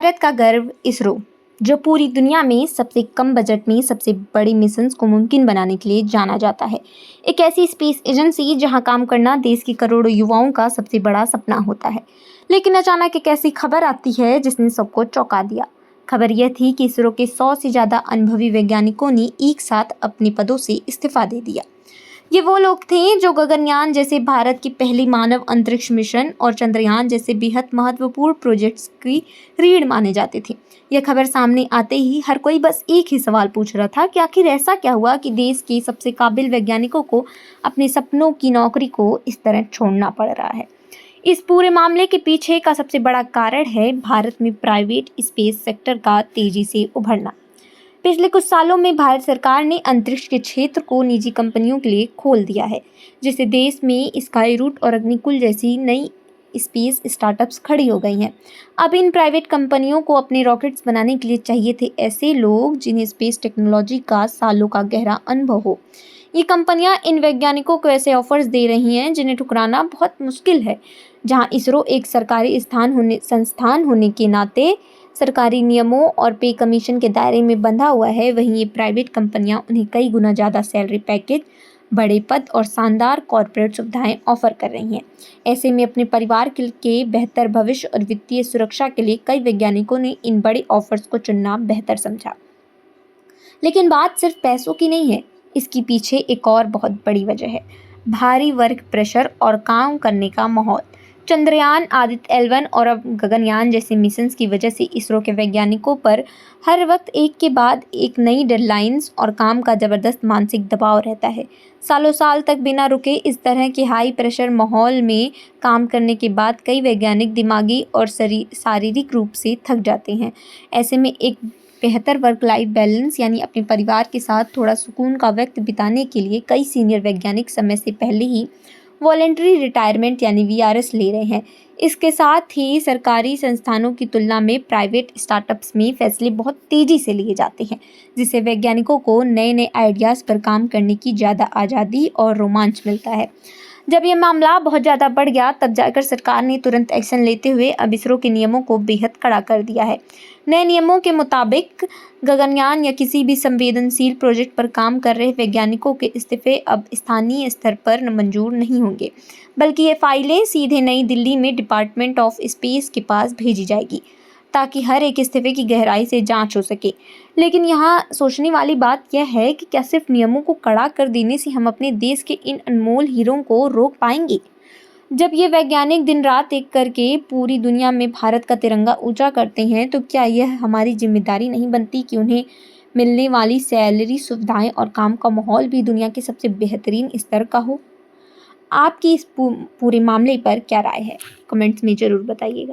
भारत का गर्व इसरो, जो पूरी दुनिया में सबसे कम बजट में सबसे बड़ी मिशंस को मुमकिन बनाने के लिए जाना जाता है। एक ऐसी स्पेस एजेंसी जहां काम करना देश के करोड़ों युवाओं का सबसे बड़ा सपना होता है। लेकिन अचानक एक ऐसी खबर आती है जिसने सबको चौंका दिया। खबर यह थी कि इसरो के 100 से ज़्यादा अनुभवी वैज्ञानिकों ने एक साथ अपने पदों से इस्तीफा दे दिया। ये वो लोग थे जो गगनयान जैसे भारत की पहली मानव अंतरिक्ष मिशन और चंद्रयान जैसे बेहद महत्वपूर्ण प्रोजेक्ट्स की रीढ़ माने जाते थे। यह खबर सामने आते ही हर कोई बस एक ही सवाल पूछ रहा था कि आखिर ऐसा क्या हुआ कि देश के सबसे काबिल वैज्ञानिकों को अपने सपनों की नौकरी को इस तरह छोड़ना पड़ रहा है। इस पूरे मामले के पीछे का सबसे बड़ा कारण है भारत में प्राइवेट स्पेस सेक्टर का तेजी से उभरना। पिछले कुछ सालों में भारत सरकार ने अंतरिक्ष के क्षेत्र को निजी कंपनियों के लिए खोल दिया है, जिससे देश में स्काई रूट और अग्निकुल जैसी नई स्पेस स्टार्टअप्स खड़ी हो गई हैं। अब इन प्राइवेट कंपनियों को अपने रॉकेट्स बनाने के लिए चाहिए थे ऐसे लोग जिन्हें स्पेस टेक्नोलॉजी का सालों का गहरा अनुभव हो। ये कंपनियां इन वैज्ञानिकों को ऐसे ऑफर्स दे रही हैं जिन्हें ठुकराना बहुत मुश्किल है। जहां इसरो एक सरकारी संस्थान होने के नाते सरकारी नियमों और पे कमीशन के दायरे में बंधा हुआ है, वहीं ये प्राइवेट कंपनियां उन्हें कई गुना ज़्यादा सैलरी पैकेज, बड़े पद और शानदार कॉर्पोरेट सुविधाएं ऑफर कर रही हैं। ऐसे में अपने परिवार के बेहतर भविष्य और वित्तीय सुरक्षा के लिए कई वैज्ञानिकों ने इन बड़े ऑफर्स को चुनना बेहतर समझा। लेकिन बात सिर्फ पैसों की नहीं है, इसके पीछे एक और बहुत बड़ी वजह है, भारी वर्क प्रेशर और काम करने का माहौल। चंद्रयान, आदित्य L1 और अब गगनयान जैसे मिशंस की वजह से इसरो के वैज्ञानिकों पर हर वक्त एक के बाद एक नई डेडलाइंस और काम का ज़बरदस्त मानसिक दबाव रहता है। सालों साल तक बिना रुके इस तरह के हाई प्रेशर माहौल में काम करने के बाद कई वैज्ञानिक दिमागी और शारीरिक रूप से थक जाते हैं। ऐसे में एक बेहतर वर्क लाइफ बैलेंस यानी अपने परिवार के साथ थोड़ा सुकून का वक्त बिताने के लिए कई सीनियर वैज्ञानिक समय से पहले ही वॉलेंटरी रिटायरमेंट यानी VRS ले रहे हैं। इसके साथ ही सरकारी संस्थानों की तुलना में प्राइवेट स्टार्टअप्स में फैसले बहुत तेज़ी से लिए जाते हैं, जिससे वैज्ञानिकों को नए नए आइडियाज़ पर काम करने की ज़्यादा आज़ादी और रोमांच मिलता है। जब यह मामला बहुत ज़्यादा बढ़ गया तब जाकर सरकार ने तुरंत एक्शन लेते हुए अब इसरो के नियमों को बेहद कड़ा कर दिया है। नए नियमों के मुताबिक गगनयान या किसी भी संवेदनशील प्रोजेक्ट पर काम कर रहे वैज्ञानिकों के इस्तीफे अब स्थानीय स्तर पर मंजूर नहीं होंगे, बल्कि ये फाइलें सीधे नई दिल्ली में डिपार्टमेंट ऑफ स्पेस के पास भेजी जाएगी ताकि हर एक इस्तीफे की गहराई से जांच हो सके। लेकिन यहाँ सोचने वाली बात यह है कि क्या सिर्फ नियमों को कड़ा कर देने से हम अपने देश के इन अनमोल हीरों को रोक पाएंगे? जब ये वैज्ञानिक दिन रात एक करके पूरी दुनिया में भारत का तिरंगा ऊंचा करते हैं, तो क्या यह हमारी जिम्मेदारी नहीं बनती कि उन्हें मिलने वाली सैलरी, सुविधाएं और काम का माहौल भी दुनिया के सबसे बेहतरीन स्तर का हो? आपकी इस पूरे मामले पर क्या राय है? कमेंट्स में ज़रूर बताइएगा।